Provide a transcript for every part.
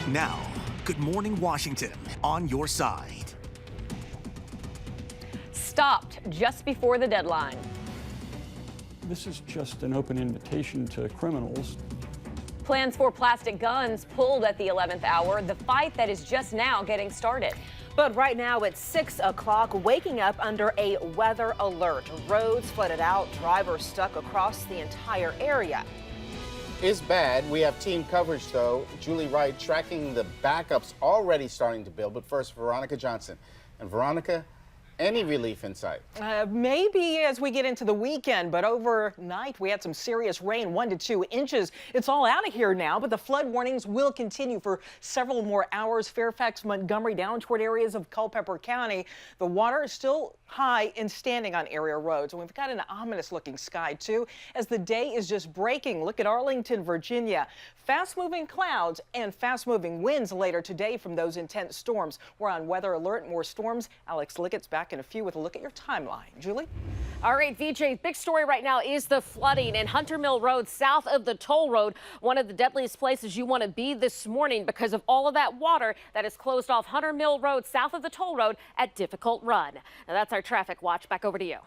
Now, Good Morning Washington on your side. Stopped just before the deadline. This is just an open invitation to criminals. Plans for plastic guns pulled at the 11th hour, the fight that is just now getting started. But right now it's 6 o'clock, waking up under a weather alert. Roads flooded out, drivers stuck across the entire area. Is bad. We have team coverage, though. Julie Wright tracking the backups already starting to build. But first, Veronica Johnson. And Veronica, any relief in sight? Maybe as we get into the weekend, but overnight we had some serious rain, 1 to 2 inches. It's all out of here now, but the flood warnings will continue for several more hours. Fairfax, Montgomery, down toward areas of Culpeper County. The water is still high and standing on area roads. And we've got an ominous looking sky too, as the day is just breaking. Look at Arlington, Virginia. Fast moving clouds and fast moving winds later today from those intense storms. We're on weather alert, more storms. Alex Liggett's back in a few with a look at your timeline. Julie? All right, VJ, big story right now is the flooding in Hunter Mill Road south of the toll road. One of the deadliest places you want to be this morning because of all of that water that has closed off Hunter Mill Road south of the toll road at Difficult Run. Now that's our traffic watch. Back over to you.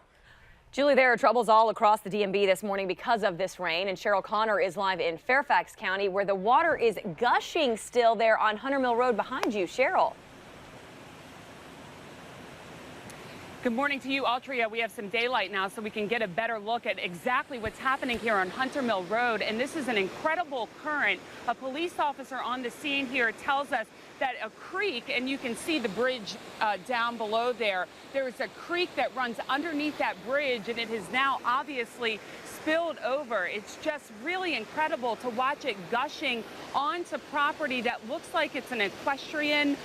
Julie, there are troubles all across the DMV this morning because of this rain, and Cheryl Connor is live in Fairfax County where the water is gushing still there on Hunter Mill Road behind you. Cheryl. Good morning to you, Altria. We have some daylight now so we can get a better look at exactly what's happening here on Hunter Mill Road. And this is an incredible current. A police officer on the scene here tells us that a creek, and you can see the bridge down below there, there is a creek that runs underneath that bridge, and it has now obviously spilled over. It's just really incredible to watch it gushing onto property that looks like it's an equestrian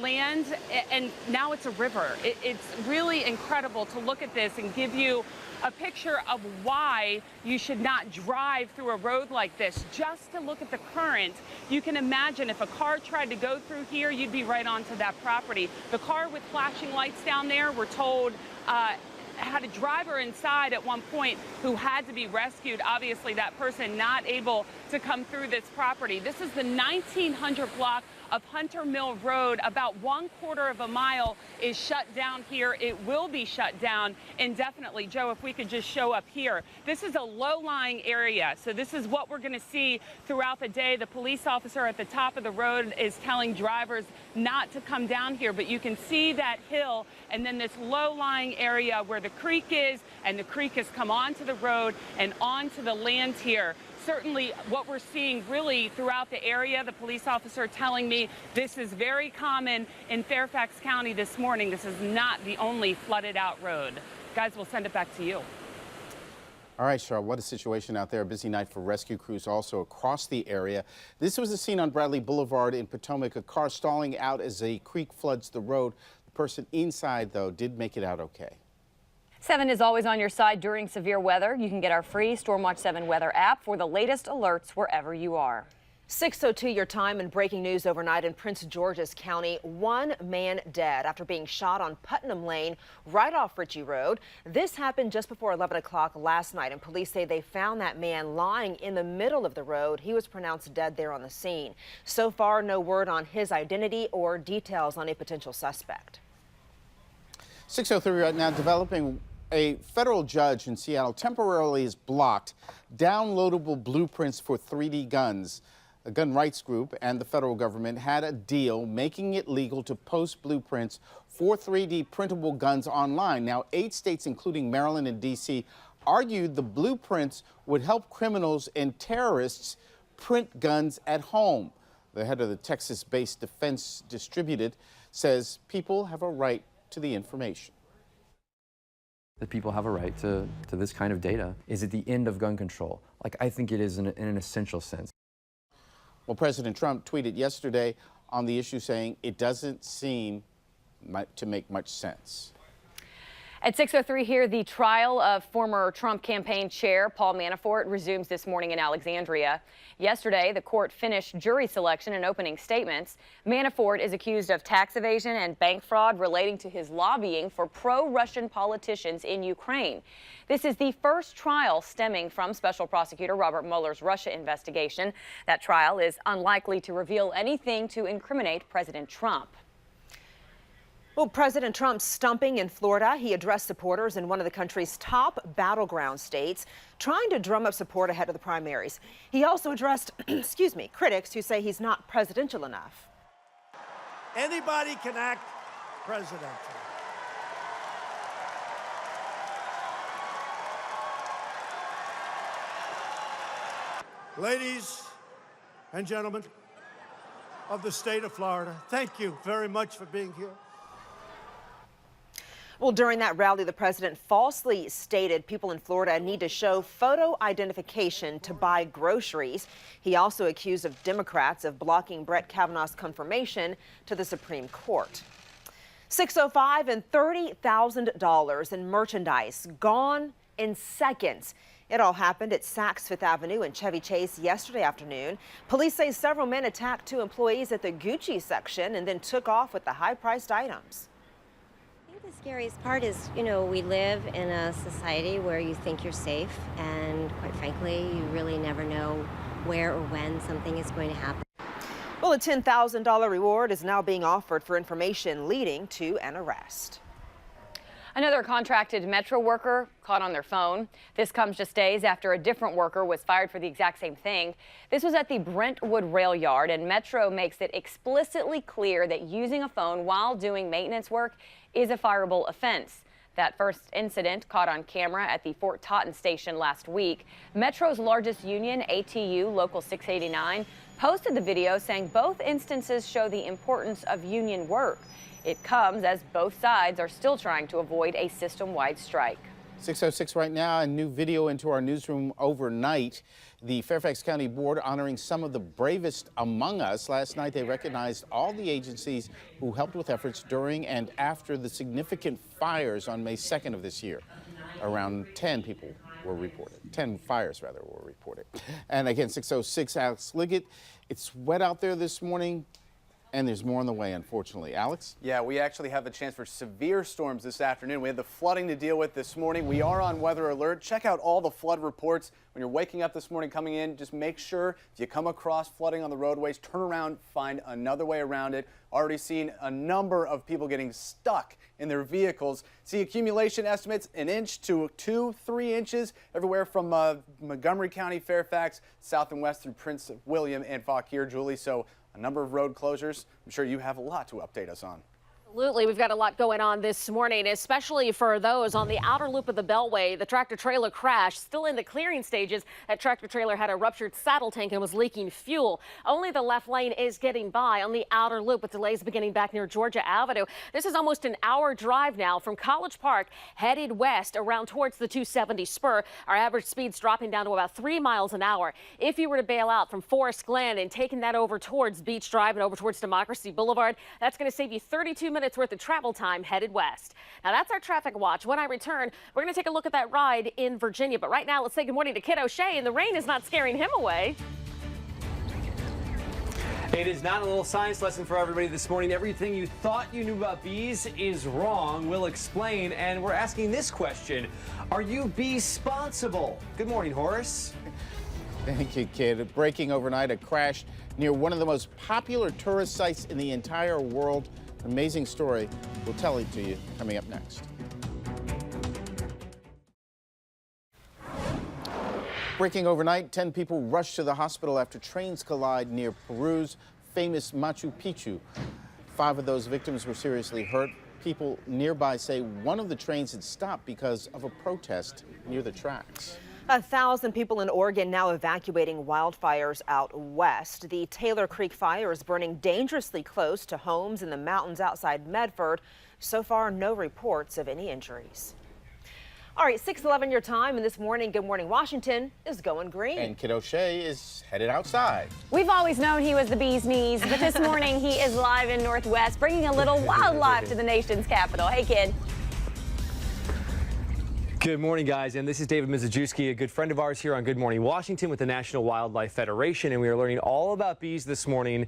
land, and now it's a river. It's really incredible to look at this and give you a picture of why you should not drive through a road like this. Just to look at the current, you can imagine if a car tried to go through here, you'd be right onto that property. The car with flashing lights down there, we're told, had a driver inside at one point who had to be rescued. Obviously, that person not able to come through this property. This is the 1900 block of Hunter Mill Road. About 1/4 of a mile is shut down here. It will be shut down indefinitely. Joe, if we could just show up here. This is a low-lying area, so this is what we're going to see throughout the day. The police officer at the top of the road is telling drivers not to come down here, but you can see that hill and then this low-lying area where the creek is, and the creek has come onto the road and onto the land here. Certainly what we're seeing really throughout the area, the police officer telling me this is very common in Fairfax County this morning. This is not the only flooded out road. Guys, we'll send it back to you. All right, Cheryl, what a situation out there. A busy night for rescue crews also across the area. This was the scene on Bradley Boulevard in Potomac, a car stalling out as a creek floods the road. The person inside, though, did make it out okay. 7 is always on your side during severe weather. You can get our free Stormwatch 7 weather app for the latest alerts wherever you are. 6:02 your time, and breaking news overnight in Prince George's County. 1 man dead after being shot on Putnam Lane right off Ritchie Road. This happened just before 11 o'clock last night, and police say they found that man lying in the middle of the road. He was pronounced dead there on the scene. So far, no word on his identity or details on a potential suspect. 6:03 right now, developing. A federal judge in Seattle temporarily has blocked downloadable blueprints for 3D guns. A gun rights group and the federal government had a deal making it legal to post blueprints for 3D printable guns online. Now, 8 states, including Maryland and D.C., argued the blueprints would help criminals and terrorists print guns at home. The head of the Texas-based Defense Distributed says people have a right to the information. That people have a right to this kind of data. Is it the end of gun control? Like, I think it is in an essential sense. Well, President Trump tweeted yesterday on the issue saying it doesn't seem to make much sense. At 6:03 here, the trial of former Trump campaign chair Paul Manafort resumes this morning in Alexandria. Yesterday, the court finished jury selection and opening statements. Manafort is accused of tax evasion and bank fraud relating to his lobbying for pro-Russian politicians in Ukraine. This is the first trial stemming from Special Prosecutor Robert Mueller's Russia investigation. That trial is unlikely to reveal anything to incriminate President Trump. Well, President Trump stumping in Florida. He addressed supporters in one of the country's top battleground states, trying to drum up support ahead of the primaries. He also addressed, critics who say he's not presidential enough. Anybody can act presidential. Ladies and gentlemen of the state of Florida, thank you very much for being here. Well, during that rally, the president falsely stated people in Florida need to show photo identification to buy groceries. He also accused of Democrats of blocking Brett Kavanaugh's confirmation to the Supreme Court. 605 and $30,000 in merchandise gone in seconds. It all happened at Saks Fifth Avenue and Chevy Chase yesterday afternoon. Police say several men attacked two employees at the Gucci section and then took off with the high-priced items. The scariest part is, we live in a society where you think you're safe, and quite frankly, you really never know where or when something is going to happen. Well, a $10,000 reward is now being offered for information leading to an arrest. Another contracted Metro worker caught on their phone. This comes just days after a different worker was fired for the exact same thing. This was at the Brentwood Rail Yard, and Metro makes it explicitly clear that using a phone while doing maintenance work is a fireable offense. That first incident caught on camera at the Fort Totten station last week. Metro's largest union, ATU Local 689, posted the video saying both instances show the importance of union work. It comes as both sides are still trying to avoid a system-wide strike. 6:06 right now, a new video into our newsroom overnight. The Fairfax County Board honoring some of the bravest among us. Last night, they recognized all the agencies who helped with efforts during and after the significant fires on May 2nd of this year. Around 10 people were reported. 10 fires, rather, were reported. And again, 6:06, Alex Liggett. It's wet out there this morning, and there's more on the way, unfortunately. Alex? Yeah, we actually have a chance for severe storms this afternoon. We had the flooding to deal with this morning. We are on weather alert. Check out all the flood reports. When you're waking up this morning coming in, just make sure if you come across flooding on the roadways, turn around, find another way around it. Already seen a number of people getting stuck in their vehicles. See accumulation estimates 1 inch to 2-3 inches everywhere from Montgomery County, Fairfax, south and west through Prince William and Fauquier, Julie. So a number of road closures. I'm sure you have a lot to update us on. Absolutely. We've got a lot going on this morning, especially for those on the outer loop of the Beltway. The tractor trailer crash still in the clearing stages. That tractor trailer had a ruptured saddle tank and was leaking fuel. Only the left lane is getting by on the outer loop with delays beginning back near Georgia Avenue. This is almost an hour drive now from College Park headed west around towards the 270 spur. Our average speed's dropping down to about 3 miles an hour. If you were to bail out from Forest Glen and taking that over towards Beach Drive and over towards Democracy Boulevard, that's going to save you 32 minutes worth of travel time headed west. Now that's our traffic watch. When I return, we're going to take a look at that ride in Virginia. But right now, let's say good morning to Kid O'Shea, and the rain is not scaring him away. It is not a little science lesson for everybody this morning. Everything you thought you knew about bees is wrong. We'll explain, and we're asking this question: are you bee-sponsible? Good morning, Horace. Thank you, Kid. Breaking overnight, a crash near one of the most popular tourist sites in the entire world. Amazing story. We'll tell it to you coming up next. Breaking overnight, 10 people rushed to the hospital after trains collide near Peru's famous Machu Picchu. 5 of those victims were seriously hurt. People nearby say one of the trains had stopped because of a protest near the tracks. 1,000 people in Oregon now evacuating wildfires out west. The Taylor Creek fire is burning dangerously close to homes in the mountains outside Medford. So far, no reports of any injuries. All right, 6:11 your time, and this morning, Good Morning Washington is going green. And Kid O'Shea is headed outside. We've always known he was the bee's knees, but this morning he is live in Northwest, bringing a little wildlife to the nation's capital. Hey, Kid. Good morning, guys, and this is David Mizejewski, a good friend of ours here on Good Morning Washington with the National Wildlife Federation, and we are learning all about bees this morning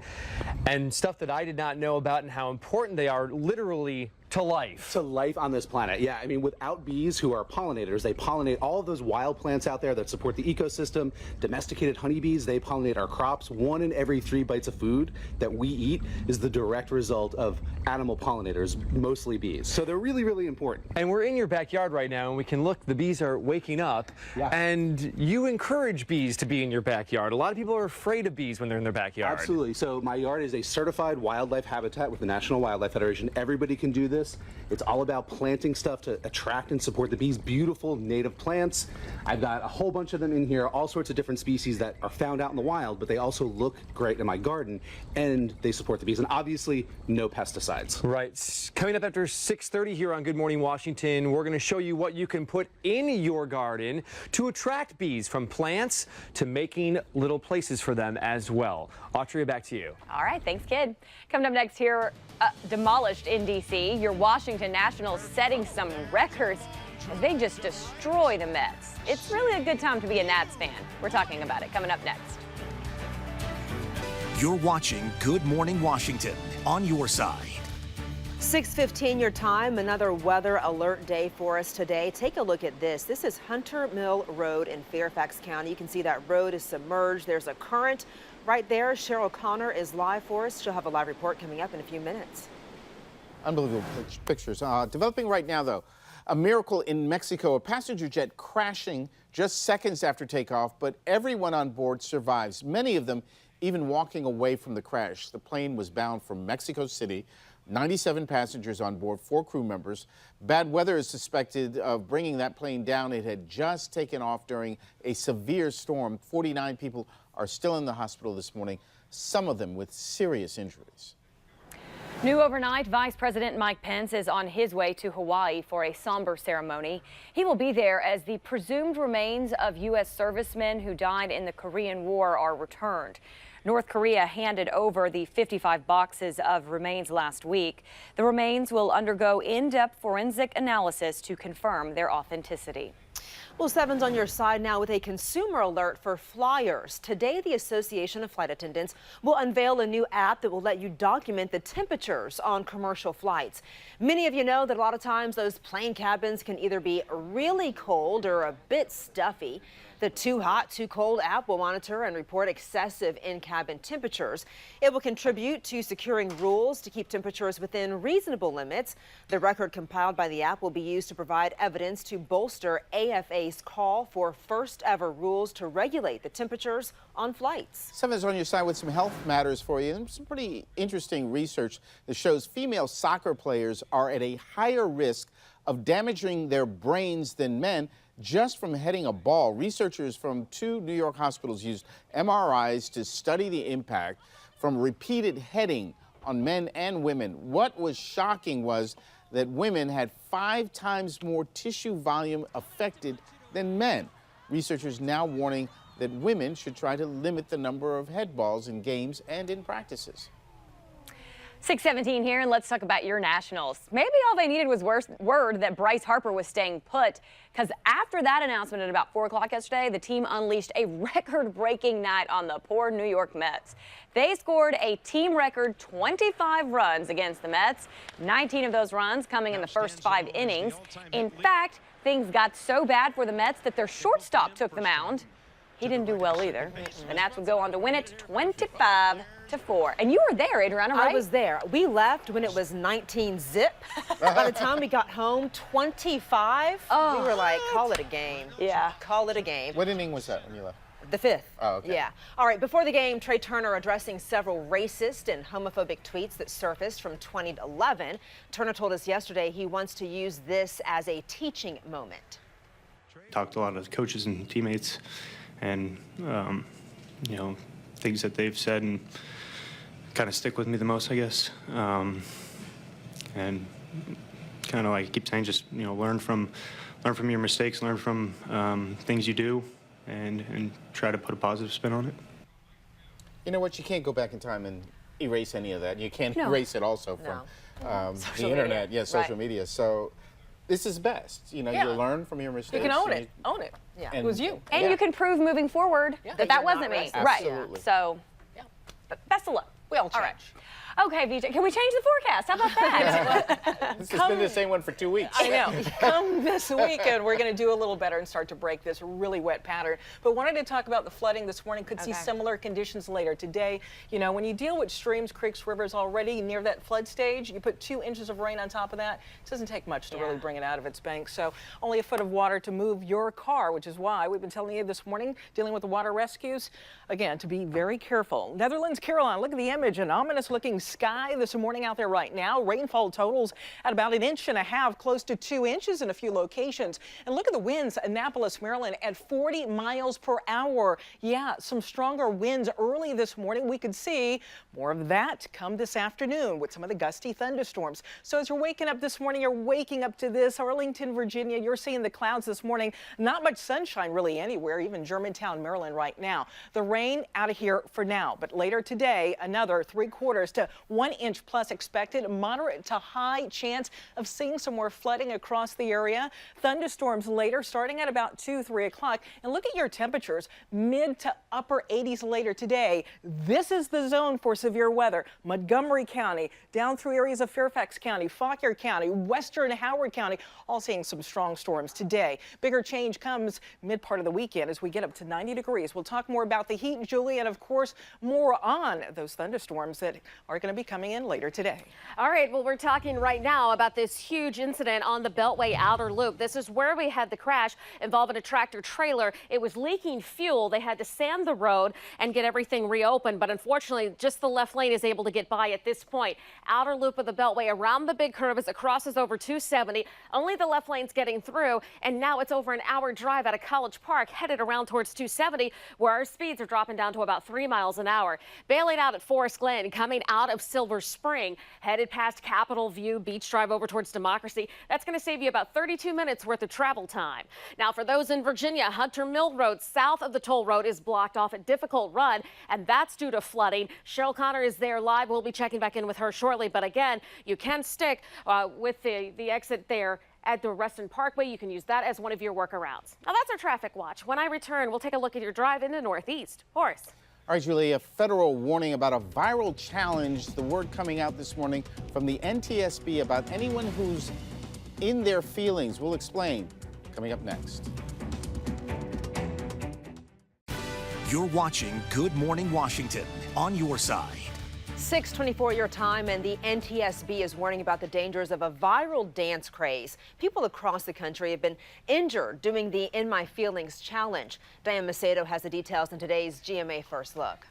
and stuff that I did not know about and how important they are literally to life. To life on this planet. Yeah, I mean, without bees, who are pollinators, they pollinate all of those wild plants out there that support the ecosystem. Domesticated honeybees, they pollinate our crops. 1 in every 3 bites of food that we eat is the direct result of animal pollinators, mostly bees. So they're really, really important. And we're in your backyard right now, and we can look, the bees are waking up, and you encourage bees to be in your backyard. A lot of people are afraid of bees when they're in their backyard. Absolutely. So my yard is a certified wildlife habitat with the National Wildlife Federation. Everybody can do this. It's all about planting stuff to attract and support the bees. Beautiful native plants. I've got a whole bunch of them in here, all sorts of different species that are found out in the wild, but they also look great in my garden, and they support the bees. And obviously, no pesticides. Right. Coming up after 6:30 here on Good Morning Washington, we're going to show you what you can put in your garden to attract bees, from plants to making little places for them as well. Autria, back to you. All right, thanks, kid. Coming up next here, demolished in D.C., your Washington Nationals setting some records as they just destroy the Mets. It's really a good time to be a Nats fan. We're talking about it coming up next. You're watching Good Morning Washington on your side. 6:15 your time, another weather alert day for us today. Take a look at this. This is Hunter Mill Road in Fairfax County. You can see that road is submerged. There's a current right there. Cheryl Connor is live for us. She'll have a live report coming up in a few minutes. Unbelievable pictures. Developing right now, though, a miracle in Mexico. A passenger jet crashing just seconds after takeoff, but everyone on board survives, many of them even walking away from the crash. The plane was bound for Mexico City. 97 passengers on board, 4 crew members. Bad weather is suspected of bringing that plane down. It had just taken off during a severe storm. 49 people are still in the hospital this morning, some of them with serious injuries. New overnight, Vice President Mike Pence is on his way to Hawaii for a somber ceremony. He will be there as the presumed remains of U.S. servicemen who died in the Korean War are returned. North Korea handed over the 55 boxes of remains last week. The remains will undergo in-depth forensic analysis to confirm their authenticity. Well, 7's on your side now with a consumer alert for flyers. Today, the Association of Flight Attendants will unveil a new app that will let you document the temperatures on commercial flights. Many of you know that a lot of times those plane cabins can either be really cold or a bit stuffy. The Too Hot, Too Cold app will monitor and report excessive in-cabin temperatures. It will contribute to securing rules to keep temperatures within reasonable limits. The record compiled by the app will be used to provide evidence to bolster AFA's call for first-ever rules to regulate the temperatures on flights. 7's on your side with some health matters for you, and some pretty interesting research that shows female soccer players are at a higher risk of damaging their brains than men just from heading a ball. Researchers from 2 New York hospitals used MRIs to study the impact from repeated heading on men and women. What was shocking was that women had 5 times more tissue volume affected than men. Researchers now warning that women should try to limit the number of head balls in games and in practices. 6:17 here, and let's talk about your Nationals. Maybe all they needed was word that Bryce Harper was staying put, because after that announcement at about 4 o'clock yesterday, the team unleashed a record-breaking night on the poor New York Mets. They scored a team record 25 runs against the Mets, 19 of those runs coming in the first 5 innings. In fact, things got so bad for the Mets that their shortstop took the mound. He didn't do well either. The Nats would go on to win it 25-4. And you were there, Adriana, right? I was there. We left when it was 19 zip. By the time we got home, 25. We were like, call it a game. Yeah. Call it a game. What inning was that when you left? The 5th. Oh, okay. Yeah. All right, before the game, Trey Turner addressing several racist and homophobic tweets that surfaced from 2011. Turner told us yesterday he wants to use this as a teaching moment. Talked to a lot of coaches and teammates, and you know, things that they've said and kind of stick with me the most, I guess. And kind of like I keep saying, just learn from your mistakes, learn from things you do, and try to put a positive spin on it. You know what? You can't go back in time and erase any of that. You can't erase it also from the internet, social media. So this is best. You know, Yeah. you learn from your mistakes. You can own and it. Own it. Yeah. and- It was you. And Yeah. you can prove moving forward that you're wasn't not me. racist. Right. Absolutely. So, best of luck. We all change. All right. Okay, VJ, can we change the forecast? How about that? This has been the same one for 2 weeks. I know. Come this weekend, we're going to do a little better and start to break this really wet pattern. But wanted to talk about the flooding this morning. Could see similar conditions later today. You know, when you deal with streams, creeks, rivers already near that flood stage, you put 2 inches of rain on top of that. It doesn't take much to really bring it out of its banks. So only a foot of water to move your car, which is why we've been telling you this morning, dealing with the water rescues, again, to be very careful. Netherlands, Caroline, look at the image. An ominous looking sky this morning out there right now. Rainfall totals at about 1.5 inches, close to 2 inches in a few locations. And look at the winds. Annapolis, Maryland at 40 miles per hour. Yeah, some stronger winds early this morning. We could see more of that come this afternoon with some of the gusty thunderstorms. So as you're waking up this morning, you're waking up to this. Arlington, Virginia, you're seeing the clouds this morning. Not much sunshine really anywhere, even Germantown, Maryland right now. The rain out of here for now, but later today, another 3/4 to 1 inch plus expected. Moderate to high chance of seeing some more flooding across the area. Thunderstorms later, starting at about 2, 3 o'clock. And look at your temperatures, mid to upper 80s later today. This is the zone for severe weather. Montgomery County, down through areas of Fairfax County, Fauquier County, western Howard County, all seeing some strong storms today. Bigger change comes mid part of the weekend as we get up to 90 degrees. We'll talk more about the heat, Julie, and of course, more on those thunderstorms that are going to be coming in later today. All right, well, we're talking right now about this huge incident on the Beltway Outer Loop. This is where we had the crash involving a tractor trailer. It was leaking fuel. They had to sand the road and get everything reopened, but unfortunately, just the left lane is able to get by at this point. Outer Loop of the Beltway around the big curve as it crosses over 270. Only the left lane's getting through, and now it's over an hour drive out of College Park, headed around towards 270, where our speeds are dropping down to about 3 miles an hour. Bailing out at Forest Glen, coming out of Silver Spring, headed past Capitol View, Beach Drive over towards Democracy. That's going to save you about 32 minutes worth of travel time. Now, for those in Virginia, Hunter Mill Road, south of the toll road, is blocked off at Difficult Run, and that's due to flooding. Cheryl Connor is there live. We'll be checking back in with her shortly. But again, you can stick with the exit there at the Reston Parkway. You can use that as one of your workarounds. Now, that's our traffic watch. When I return, we'll take a look at your drive in the Northeast. Horace. All right, Julie, a federal warning about a viral challenge. The word coming out this morning from the NTSB about anyone who's in their feelings. We'll explain. Coming up next. You're watching Good Morning Washington on your side. 6:24 your time, and the NTSB is warning about the dangers of a viral dance craze. People across the country have been injured doing the In My Feelings challenge. Diane Macedo has the details in today's GMA First Look.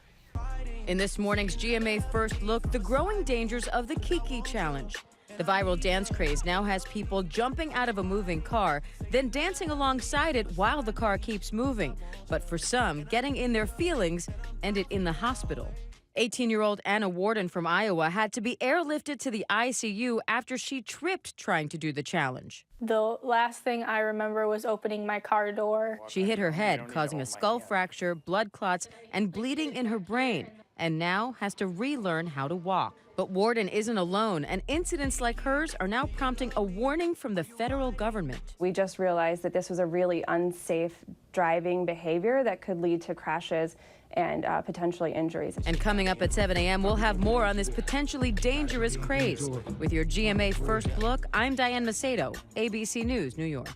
In this morning's GMA First Look, the growing dangers of the Kiki Challenge. The viral dance craze now has people jumping out of a moving car, then dancing alongside it while the car keeps moving. But for some, getting in their feelings ended in the hospital. 18-year-old Anna Warden from Iowa had to be airlifted to the ICU after she tripped trying to do the challenge. The last thing I remember was opening my car door. She hit her head, causing a skull fracture, blood clots, and bleeding in her brain, and now has to relearn how to walk. But Warden isn't alone, and incidents like hers are now prompting a warning from the federal government. We just realized that this was a really unsafe driving behavior that could lead to crashes and potentially injuries. And coming up at 7 a.m., we'll have more on this potentially dangerous craze. With your GMA First Look, I'm Diane Macedo, ABC News, New York.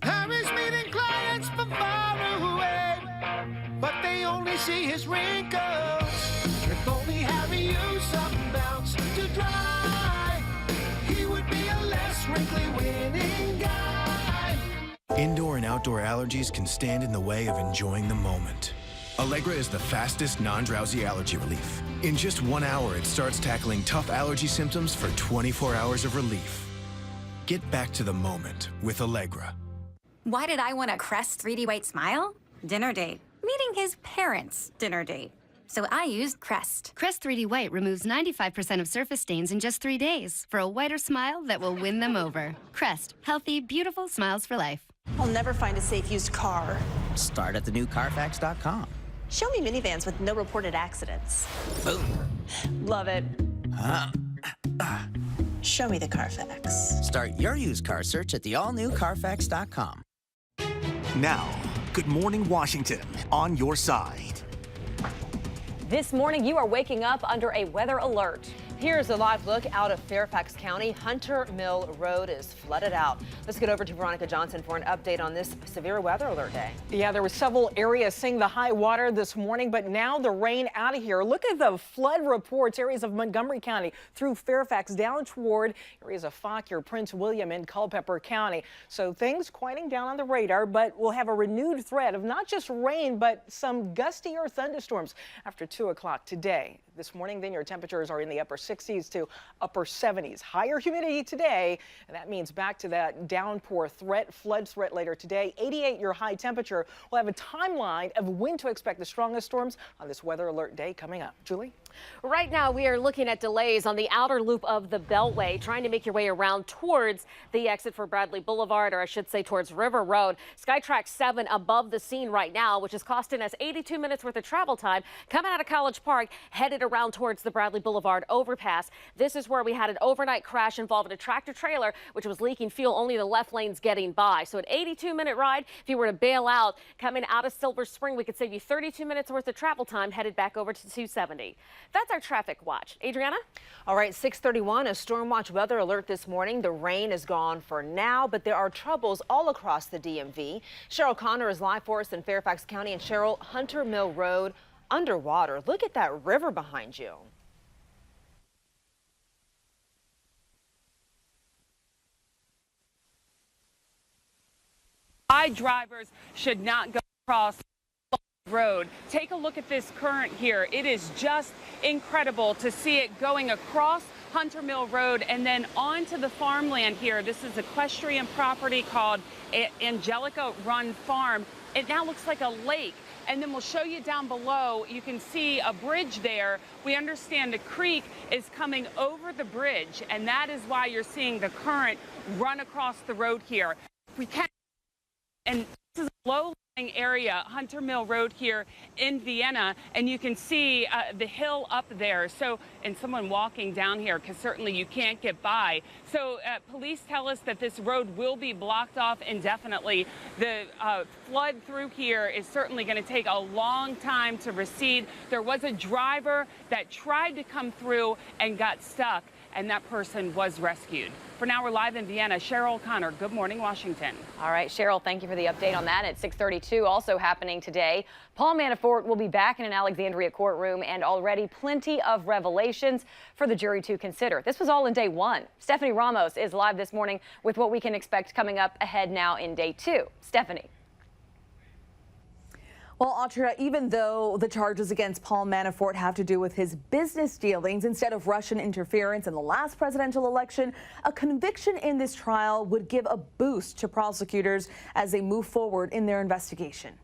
Harry's meeting clients from far away, but they only see his wrinkles. If only Harry used some bounce to dry, he would be a less wrinkly winning guy. Indoor and outdoor allergies can stand in the way of enjoying the moment. Allegra is the fastest non-drowsy allergy relief. In just 1 hour, it starts tackling tough allergy symptoms for 24 hours of relief. Get back to the moment with Allegra. Why did I want a Crest 3D White Smile? Dinner date. Meeting his parents' dinner date. So I used Crest. Crest 3D White removes 95% of surface stains in just 3 days for a whiter smile that will win them over. Crest, healthy, beautiful smiles for life. I'll never find a safe used car. Start at the new Carfax.com. Show me minivans with no reported accidents. Boom. Love it. Show me the Carfax. Start your used car search at the all-new Carfax.com. Now, Good Morning Washington on your side. This morning, you are waking up under a weather alert. Here's a live look out of Fairfax County. Hunter Mill Road is flooded out. Let's get over to Veronica Johnson for an update on this severe weather alert day. Yeah, there were several areas seeing the high water this morning, but now the rain out of here. Look at the flood reports, areas of Montgomery County through Fairfax down toward areas of Fauquier, Prince William, and Culpeper County. So things quieting down on the radar, but we'll have a renewed threat of not just rain, but some gustier thunderstorms after 2 o'clock today. This morning, then, your temperatures are in the upper 60s to upper 70s. Higher humidity today, and that means back to that downpour threat, flood threat later today. 88 your high temperature. We'll have a timeline of when to expect the strongest storms on this weather alert day coming up. Julie? Right now, we are looking at delays on the outer loop of the Beltway, trying to make your way around towards the exit for Bradley Boulevard, or I should say towards River Road. SkyTrack 7 above the scene right now, which is costing us 82 minutes worth of travel time, coming out of College Park, headed around towards the Bradley Boulevard overpass. This is where we had an overnight crash involving a tractor trailer, which was leaking fuel. Only the left lane's getting by. So an 82-minute ride, if you were to bail out coming out of Silver Spring, we could save you 32 minutes worth of travel time headed back over to 270. That's our traffic watch. Adriana? All right, 6:31, a storm watch weather alert this morning. The rain is gone for now, but there are troubles all across the DMV. Cheryl Connor is live for us in Fairfax County. And Cheryl, Hunter Mill Road underwater. Look at that river behind you. Drivers should not go across the road. Take a look at this current here. It is just incredible to see it going across Hunter Mill Road and then onto the farmland here. This is equestrian property called Angelica Run Farm. It now looks like a lake. And then we'll show you down below. You can see a bridge there. We understand a creek is coming over the bridge, and that is why you're seeing the current run across the road here. We can, and this is a low-lying area, Hunter Mill Road here in Vienna, and you can see the hill up there. So, and someone walking down here, because certainly you can't get by. So police tell us that this road will be blocked off indefinitely. The flood through here is certainly going to take a long time to recede. There was a driver that tried to come through and got stuck, and that person was rescued. For now, we're live in Vienna. Cheryl Connor, Good Morning Washington. All right, Cheryl, thank you for the update on that. At 6:32, also happening today, Paul Manafort will be back in an Alexandria courtroom, and already plenty of revelations for the jury to consider. This was all in day one. Stephanie Ramos is live this morning with what we can expect coming up ahead now in day two. Stephanie. Well, Audra, even though the charges against Paul Manafort have to do with his business dealings instead of Russian interference in the last presidential election, a conviction in this trial would give a boost to prosecutors as they move forward in their investigation.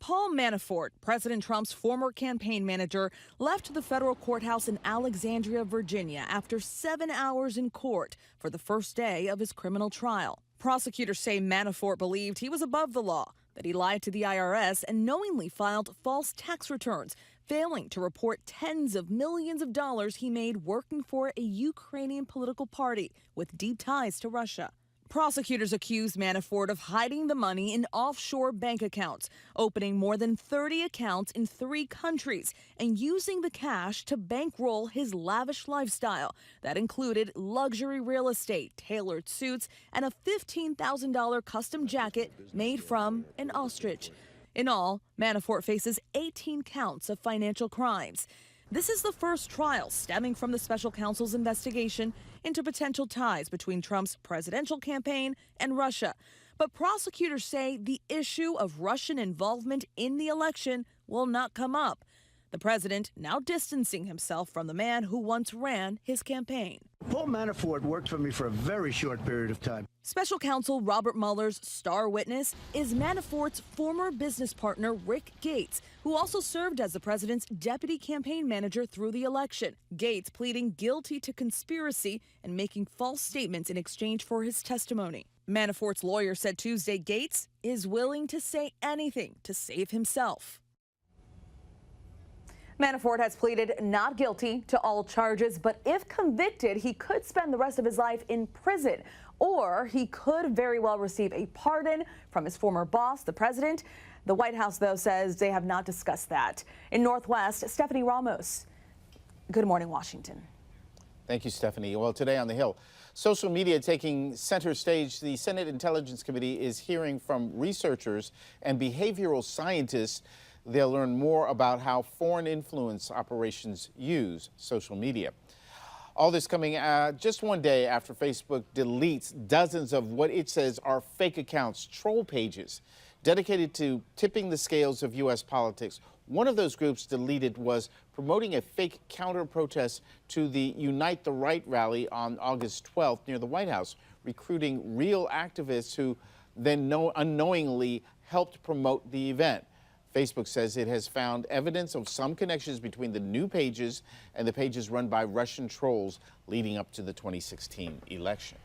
Paul Manafort, President Trump's former campaign manager, left the federal courthouse in Alexandria, Virginia after 7 hours in court for the first day of his criminal trial. Prosecutors say Manafort believed he was above the law, that he lied to the IRS and knowingly filed false tax returns, failing to report tens of millions of dollars he made working for a Ukrainian political party with deep ties to Russia. Prosecutors accused Manafort of hiding the money in offshore bank accounts, opening more than 30 accounts in 3 countries, and using the cash to bankroll his lavish lifestyle that included luxury real estate, tailored suits, and a $15,000 custom jacket made from an ostrich. In all, Manafort faces 18 counts of financial crimes. This is the first trial stemming from the special counsel's investigation into potential ties between Trump's presidential campaign and Russia. But prosecutors say the issue of Russian involvement in the election will not come up. The president now distancing himself from the man who once ran his campaign. Paul Manafort worked for me for a very short period of time. Special counsel Robert Mueller's star witness is Manafort's former business partner, Rick Gates, who also served as the president's deputy campaign manager through the election. Gates pleading guilty to conspiracy and making false statements in exchange for his testimony. Manafort's lawyer said Tuesday Gates is willing to say anything to save himself. Manafort has pleaded not guilty to all charges, but if convicted, he could spend the rest of his life in prison, or he could very well receive a pardon from his former boss, the president. The White House, though, says they have not discussed that. In Northwest, Stephanie Ramos. Good morning, Washington. Thank you, Stephanie. Well, today on the Hill, social media taking center stage. The Senate Intelligence Committee is hearing from researchers and behavioral scientists. They'll learn more about how foreign influence operations use social media. All this coming just one day after Facebook deletes dozens of what it says are fake accounts, troll pages, dedicated to tipping the scales of U.S. politics. One of those groups deleted was promoting a fake counter-protest to the Unite the Right rally on August 12th near the White House, recruiting real activists who then unknowingly helped promote the event. Facebook says it has found evidence of some connections between the new pages and the pages run by Russian trolls leading up to the 2016 election.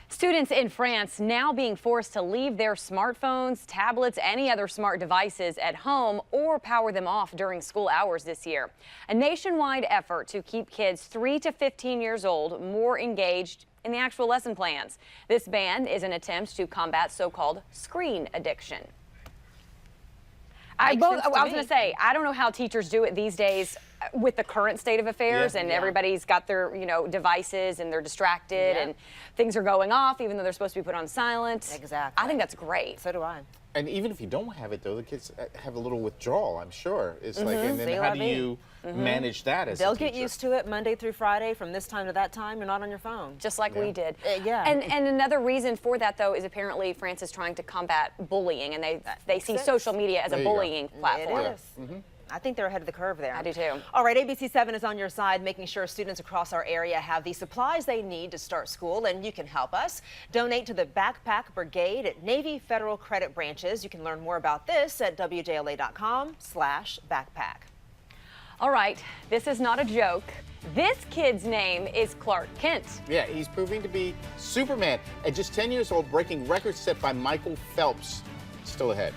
Students in France now being forced to leave their smartphones, tablets, any other smart devices at home or power them off during school hours this year. A nationwide effort to keep kids 3 to 15 years old more engaged in the actual lesson plans. This ban is an attempt to combat so-called screen addiction. I was going to say, I don't know how teachers do it these days with the current state of affairs, and everybody's got their, devices and they're distracted and things are going off even though they're supposed to be put on silent. Exactly. I think that's great. So do I. And even if you don't have it, though, the kids have a little withdrawal, I'm sure. It's like, and then how do you manage that as a They'll teacher? get used to it Monday through Friday. From this time to that time, you're not on your phone. Just like we did. Yeah. And another reason for that, though, is apparently France is trying to combat bullying, and they see social media as a bullying platform. It is. I think they're ahead of the curve there. I do too. All right, ABC7 is on your side, making sure students across our area have the supplies they need to start school, and you can help us. Donate to the Backpack Brigade at Navy Federal Credit branches. You can learn more about this at WJLA.com/backpack. All right, this is not a joke. This kid's name is Clark Kent. Yeah, he's proving to be Superman. At just 10 years old, breaking records set by Michael Phelps. Still ahead.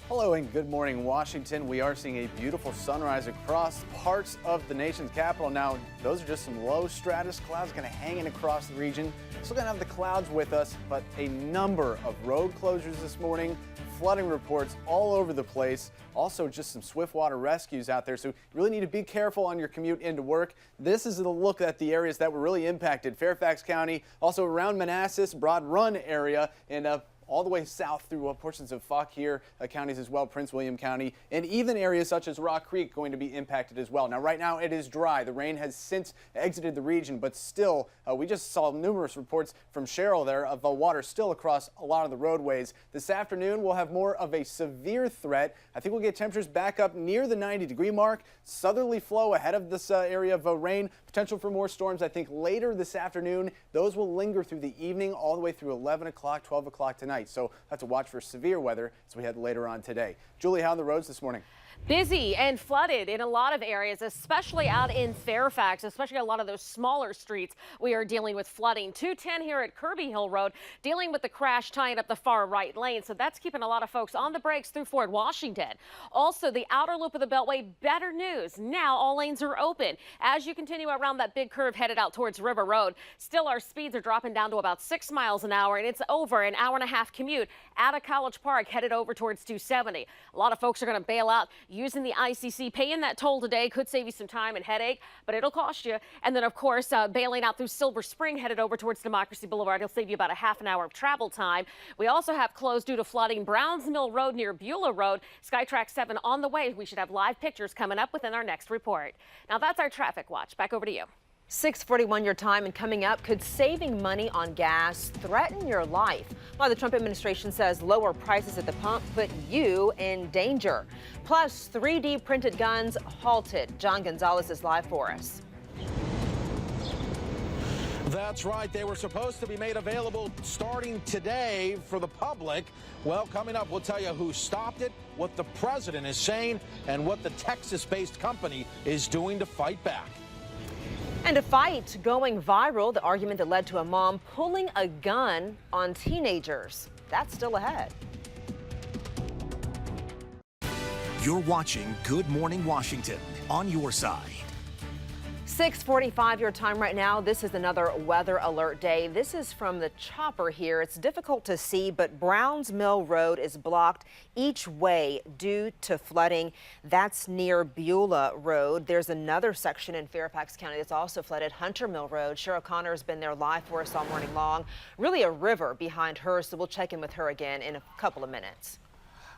Hello and good morning, Washington. We are seeing a beautiful sunrise across parts of the nation's capital. Now, those are just some low stratus clouds kind of hanging across the region. Still gonna have the clouds with us, but a number of road closures this morning, flooding reports all over the place. Also, just some swift water rescues out there. So you really need to be careful on your commute into work. This is a look at the areas that were really impacted. Fairfax County, also around Manassas, Broad Run area, and all the way south through portions of Fauquier counties as well, Prince William County, and even areas such as Rock Creek going to be impacted as well. Now, right now it is dry. The rain has since exited the region, but still, we just saw numerous reports from Cheryl there of water still across a lot of the roadways. This afternoon, we'll have more of a severe threat. I think we'll get temperatures back up near the 90-degree mark. Southerly flow ahead of this area of rain. Potential for more storms, I think, later this afternoon. Those will linger through the evening all the way through 11 o'clock, 12 o'clock tonight. So have to watch for severe weather as we head later on today. Julie, how are the roads this morning? Busy and flooded in a lot of areas, especially out in Fairfax, especially a lot of those smaller streets. We are dealing with flooding. 210 here at Kirby Hill Road, dealing with the crash tying up the far right lane. So that's keeping a lot of folks on the brakes through Fort Washington. Also, the outer loop of the Beltway, better news. Now all lanes are open. As you continue around that big curve headed out towards River Road, still our speeds are dropping down to about 6 miles an hour, and it's over an hour-and-a-half commute out of College Park headed over towards 270. A lot of folks are going to bail out using the ICC. Paying that toll today could save you some time and headache, but it'll cost you. And then, of course, bailing out through Silver Spring headed over towards Democracy Boulevard. It'll save you about a half an hour of travel time. We also have closed due to flooding Browns Mill Road near Beulah Road. SkyTrack 7 on the way. We should have live pictures coming up within our next report. Now, that's our traffic watch. Back over to you. 6:41 your time, and coming up, could saving money on gas threaten your life? While the Trump administration says lower prices at the pump put you in danger. Plus, 3D printed guns halted. John Gonzalez is live for us. That's right. They were supposed to be made available starting today for the public. Well, coming up, we'll tell you who stopped it, what the president is saying, and what the Texas-based company is doing to fight back. And a fight going viral, the argument that led to a mom pulling a gun on teenagers. That's still ahead. You're watching Good Morning Washington on your side. 6:45 your time right now. This is another weather alert day. This is from the chopper here. It's difficult to see, but Browns Mill Road is blocked each way due to flooding. That's near Beulah Road. There's another section in Fairfax County that's also flooded, Hunter Mill Road. Cheryl Connor's been there live for us all morning long. Really a river behind her, so we'll check in with her again in a couple of minutes.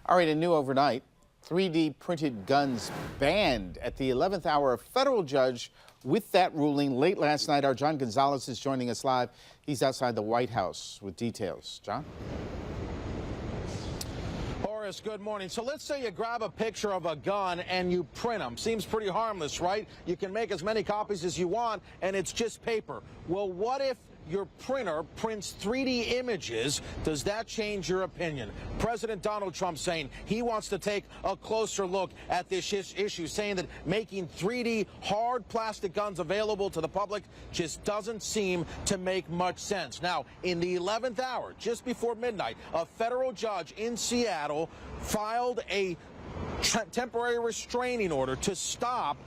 All right, and new overnight, 3D printed guns banned at the 11th hour. A federal judge with that ruling late last night. Our John Gonzalez is joining us live. He's outside the White House with details. John? Horace, good morning. So let's say you grab a picture of a gun and you print them. Seems pretty harmless, right? You can make as many copies as you want and it's just paper. Well, what if your printer prints 3D images? Does that change your opinion? President Donald Trump saying he wants to take a closer look at this issue, saying that making 3D hard plastic guns available to the public just doesn't seem to make much sense. Now, in the 11th hour, just before midnight, a federal judge in Seattle filed a temporary restraining order to stop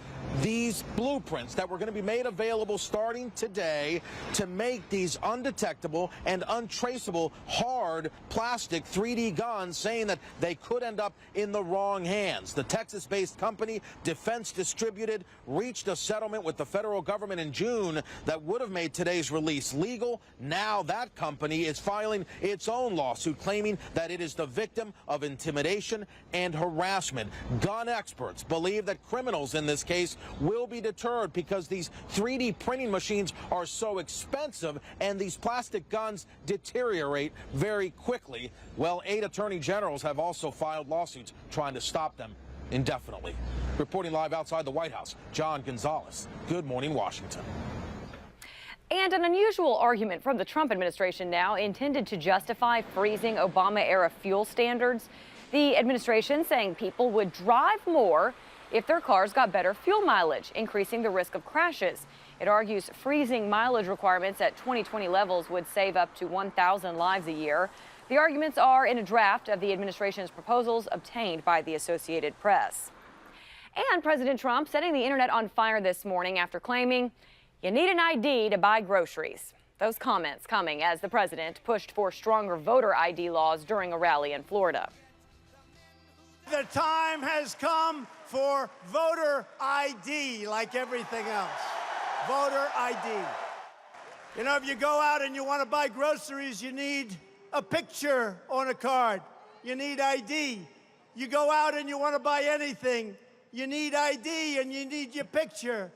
these blueprints that were going to be made available starting today to make these undetectable and untraceable hard plastic 3D guns, saying that they could end up in the wrong hands. The Texas-based company Defense Distributed reached a settlement with the federal government in June that would have made today's release legal. Now that company is filing its own lawsuit, claiming that it is the victim of intimidation and harassment. Gun experts believe that criminals in this case will be deterred because these 3D printing machines are so expensive and these plastic guns deteriorate very quickly. Well, 8 attorney generals have also filed lawsuits trying to stop them indefinitely. Reporting live outside the White House, John Gonzalez. Good morning, Washington. And an unusual argument from the Trump administration now intended to justify freezing Obama-era fuel standards. The administration saying people would drive more if their cars got better fuel mileage, increasing the risk of crashes. It argues freezing mileage requirements at 2020 levels would save up to 1,000 lives a year. The arguments are in a draft of the administration's proposals obtained by the Associated Press. And President Trump setting the internet on fire this morning after claiming you need an ID to buy groceries. Those comments coming as the president pushed for stronger voter ID laws during a rally in Florida. The time has come for voter ID, like everything else. Voter ID. You know, if you go out and you want to buy groceries, you need a picture on a card. You need ID. You go out and you want to buy anything, you need ID and you need your picture.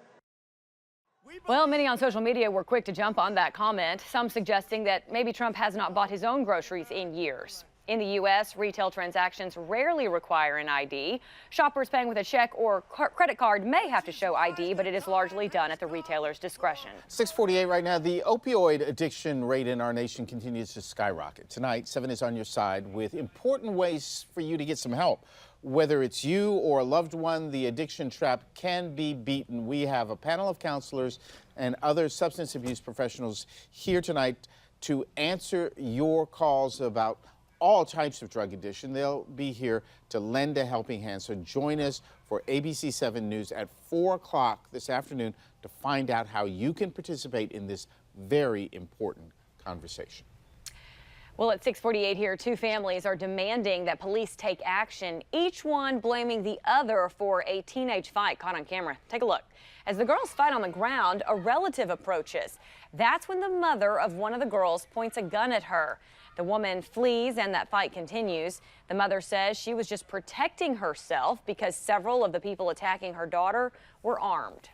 Well, many on social media were quick to jump on that comment, some suggesting that maybe Trump has not bought his own groceries in years. In the U.S., retail transactions rarely require an ID. Shoppers paying with a check or credit card may have to show ID, but it is largely done at the retailer's discretion. 6:48 right now. The opioid addiction rate in our nation continues to skyrocket. Tonight, 7 is on your side with important ways for you to get some help. Whether it's you or a loved one, the addiction trap can be beaten. We have a panel of counselors and other substance abuse professionals here tonight to answer your calls about all types of drug addiction. They'll be here to lend a helping hand. So join us for ABC 7 News at 4 o'clock this afternoon to find out how you can participate in this very important conversation. Well, at 6:48 here, 2 families are demanding that police take action, each one blaming the other for a teenage fight caught on camera. Take a look. As the girls fight on the ground, a relative approaches. That's when the mother of one of the girls points a gun at her. The woman flees and that fight continues. The mother says she was just protecting herself because several of the people attacking her daughter were armed.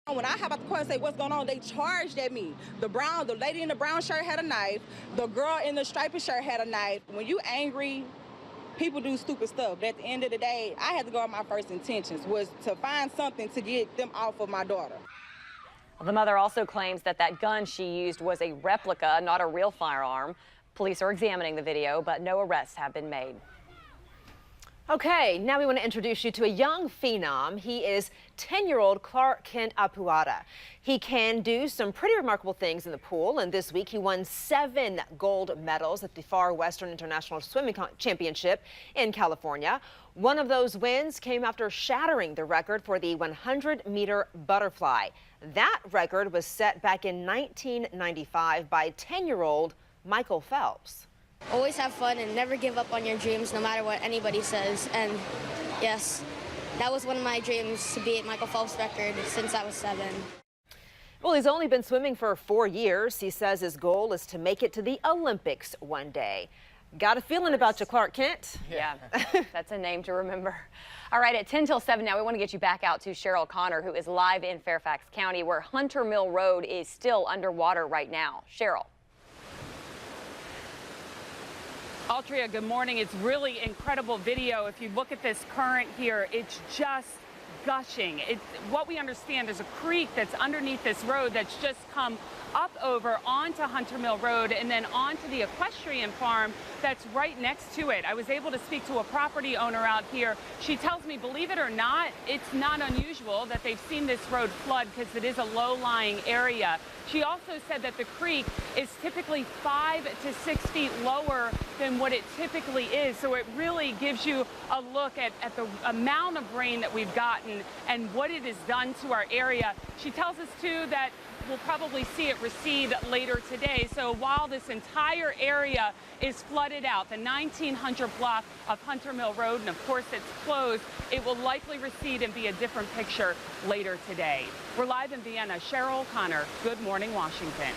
When I hop out the car and say what's going on, they charged at me. The lady in the brown shirt had a knife. The girl in the striped shirt had a knife. When you angry, people do stupid stuff. But at the end of the day, I had to go with my first intentions was to find something to get them off of my daughter. Well, the mother also claims that that gun she used was a replica, not a real firearm. Police are examining the video, but no arrests have been made. Okay, now we want to introduce you to a young phenom. He is 10-year-old Clark Kent Apuada. He can do some pretty remarkable things in the pool, and this week he won 7 gold medals at the Far Western International Swimming Championship in California. One of those wins came after shattering the record for the 100-meter butterfly. That record was set back in 1995 by 10-year-old Michael Phelps. Always have fun and never give up on your dreams no matter what anybody says. And yes, that was one of my dreams, to beat Michael Phelps' record since I was 7. Well, he's only been swimming for 4 years. He says his goal is to make it to the Olympics one day. Got a feeling about you, Clark Kent? Yeah, that's a name to remember. All right, at 10 till 7 now, we want to get you back out to Cheryl Connor, who is live in Fairfax County, where Hunter Mill Road is still underwater right now. Cheryl. Altria, good morning. It's really incredible video. If you look at this current here, it's just gushing. What we understand is a creek that's underneath this road that's just come up over onto Hunter Mill Road and then onto the equestrian farm that's right next to it. I was able to speak to a property owner out here. She tells me, believe it or not, it's not unusual that they've seen this road flood because it is a low-lying area. She also said that the creek is typically 5 to 6 feet lower than what it typically is. So it really gives you a look at the amount of rain that we've gotten and what it has done to our area. She tells us, too, that we'll probably see it recede later today. So while this entire area is flooded out, the 1900 block of Hunter Mill Road, and of course it's closed, it will likely recede and be a different picture later today. We're live in Vienna. Cheryl Connor, Good Morning Washington.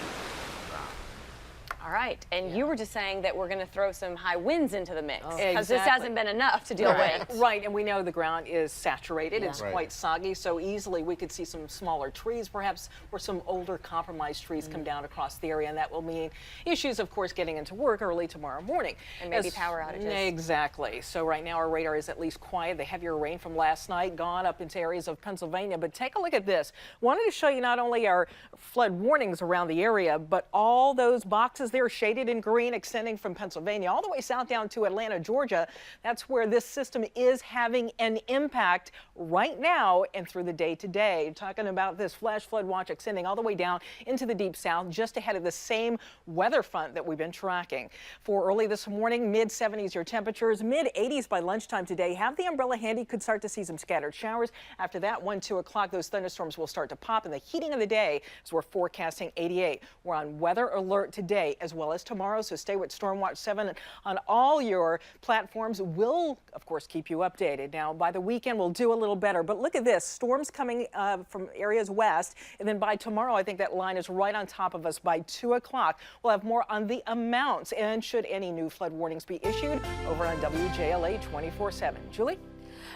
All right, and you were just saying that we're going to throw some high winds into the mix because Exactly. this hasn't been enough to deal with. Right, and we know the ground is saturated. Yeah. It's Right. quite soggy, so easily we could see some smaller trees, perhaps, or some older compromised trees come down across the area, and that will mean issues, of course, getting into work early tomorrow morning. And maybe power outages. Exactly. So right now our radar is at least quiet. The heavier rain from last night gone up into areas of Pennsylvania, but take a look at this. Wanted to show you not only our flood warnings around the area, but all those boxes there shaded in green extending from Pennsylvania all the way south down to Atlanta, Georgia. That's where this system is having an impact right now and through the day today. Talking about this flash flood watch extending all the way down into the deep south, just ahead of the same weather front that we've been tracking. For early this morning, mid-70s your temperatures, mid-80s by lunchtime today. Have the umbrella handy, could start to see some scattered showers. After that, 1, 2 o'clock, those thunderstorms will start to pop, and the heating of the day as we're forecasting 88. We're on weather alert today as well as tomorrow, so stay with Storm Watch 7 on all your platforms. We'll, of course, keep you updated. Now, by the weekend, we'll do a little better, but look at this. Storms coming from areas west, and then by tomorrow, I think that line is right on top of us by 2 o'clock. We'll have more on the amounts and should any new flood warnings be issued over on WJLA 24/7. Julie?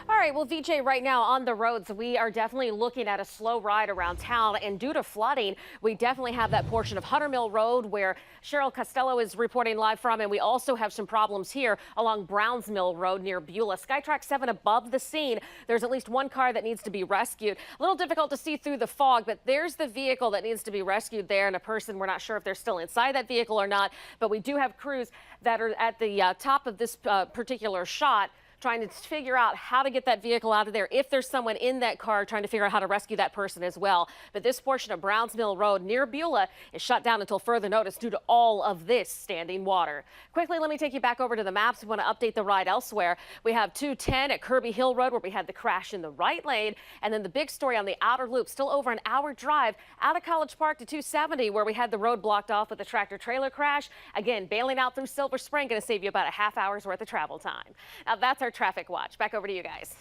All right, well, VJ, right now on the roads, we are definitely looking at a slow ride around town. And due to flooding, we definitely have that portion of Hunter Mill Road where Cheryl Costello is reporting live from. And we also have some problems here along Browns Mill Road near Beulah. SkyTrack 7 above the scene. There's at least one car that needs to be rescued. A little difficult to see through the fog, but there's the vehicle that needs to be rescued there. And a person, we're not sure if they're still inside that vehicle or not, but we do have crews that are at the top of this particular shot, trying to figure out how to get that vehicle out of there. If there's someone in that car, trying to figure out how to rescue that person as well. But this portion of Browns Mill Road near Beulah is shut down until further notice due to all of this standing water. Quickly, let me take you back over to the maps. We want to update the ride elsewhere. We have 210 at Kirby Hill Road where we had the crash in the right lane. And then the big story on the outer loop, still over an hour drive out of College Park to 270 where we had the road blocked off with a tractor trailer crash. Again, bailing out through Silver Spring, going to save you about a half hour's worth of travel time. Now that's our traffic watch. Back over to you guys.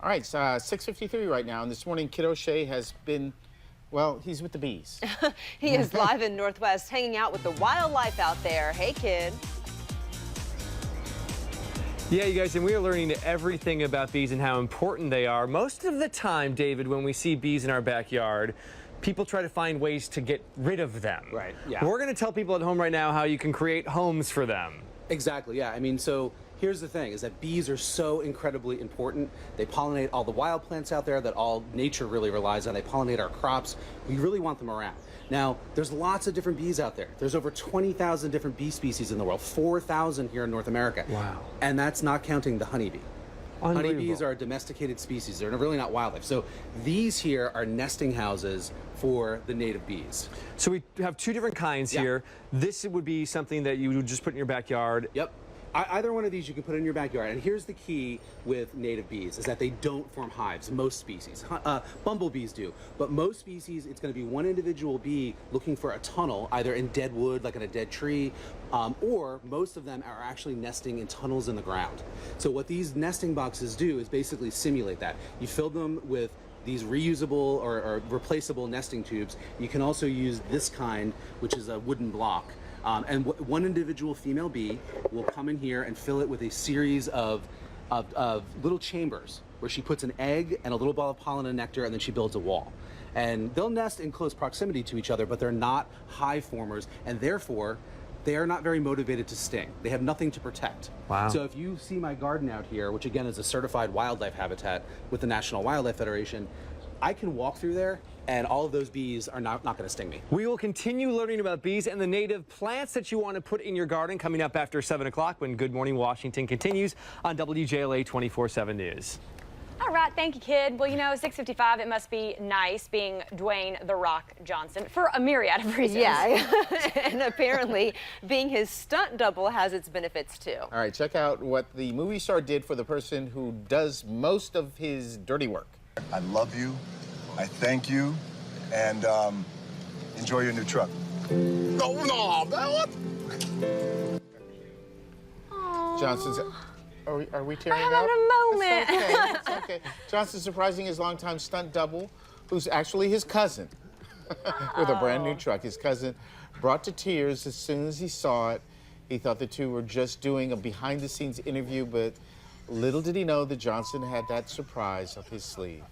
All right, 6:53 right now, and this morning Kid O'Shea has been, well, he's with the bees. He is live in Northwest, hanging out with the wildlife out there. Hey, Kid. Yeah, you guys, and we are learning everything about bees and how important they are. Most of the time, David, when we see bees in our backyard, people try to find ways to get rid of them. Right, yeah. We're going to tell people at home right now how you can create homes for them. Exactly, yeah. I mean, so here's the thing, is that bees are so incredibly important. They pollinate all the wild plants out there that all nature really relies on. They pollinate our crops. We really want them around. Now, there's lots of different bees out there. There's over 20,000 different bee species in the world, 4,000 here in North America. Wow. And that's not counting the honeybee. Honeybees are a domesticated species. They're really not wildlife. So these here are nesting houses for the native bees. So we have two different kinds here. This would be something that you would just put in your backyard. Yep. Either one of these you can put in your backyard. And here's the key with native bees is that they don't form hives, most species. Bumblebees do. But most species, it's going to be one individual bee looking for a tunnel, either in dead wood, like in a dead tree, or most of them are actually nesting in tunnels in the ground. So what these nesting boxes do is basically simulate that. You fill them with these reusable or replaceable nesting tubes. You can also use this kind, which is a wooden block. And one individual female bee will come in here and fill it with a series of little chambers where she puts an egg and a little ball of pollen and nectar, and then she builds a wall. And they'll nest in close proximity to each other, but they're not hive formers, and therefore they are not very motivated to sting. They have nothing to protect. Wow. So if you see my garden out here, which again is a certified wildlife habitat with the National Wildlife Federation, I can walk through there and all of those bees are not going to sting me. We will continue learning about bees and the native plants that you want to put in your garden coming up after 7 o'clock when Good Morning Washington continues on WJLA 24/7 News. All right, thank you, kid. Well, you know, 6:55, it must be nice being Dwayne "The Rock" Johnson for a myriad of reasons. Yeah, and apparently being his stunt double has its benefits too. All right, check out what the movie star did for the person who does most of his dirty work. I love you, I thank you, and enjoy your new truck. No, man, what? Johnson's... Are we tearing I'm up? having a moment. It's okay. It's okay. Johnson's surprising his longtime stunt double, who's actually his cousin, with a brand new truck. His cousin brought to tears as soon as he saw it. He thought the two were just doing a behind-the-scenes interview, but little did he know that Johnson had that surprise up his sleeve.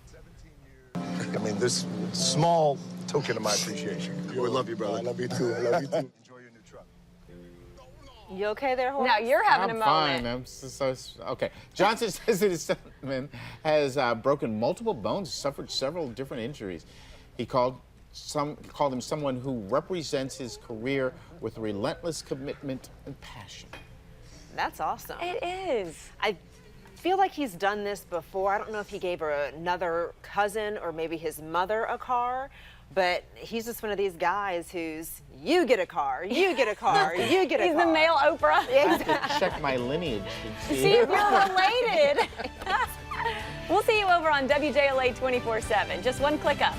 I mean, this small token of my appreciation. I love you, brother. I love you too. I love you too. Enjoy your new truck. You okay there, Horace? Now you're having a moment. Fine. I'm so okay. Johnson says that his stuntman has broken multiple bones, suffered several different injuries. He called him someone who represents his career with relentless commitment and passion. That's awesome. It is. I feel like he's done this before. I don't know if he gave another cousin or maybe his mother a car, but he's just one of these guys who's, you get a car, you get a car, you get a car. He's the male Oprah. I have to check my lineage and See if you're related. We'll see you over on WJLA 24/7. Just one click up.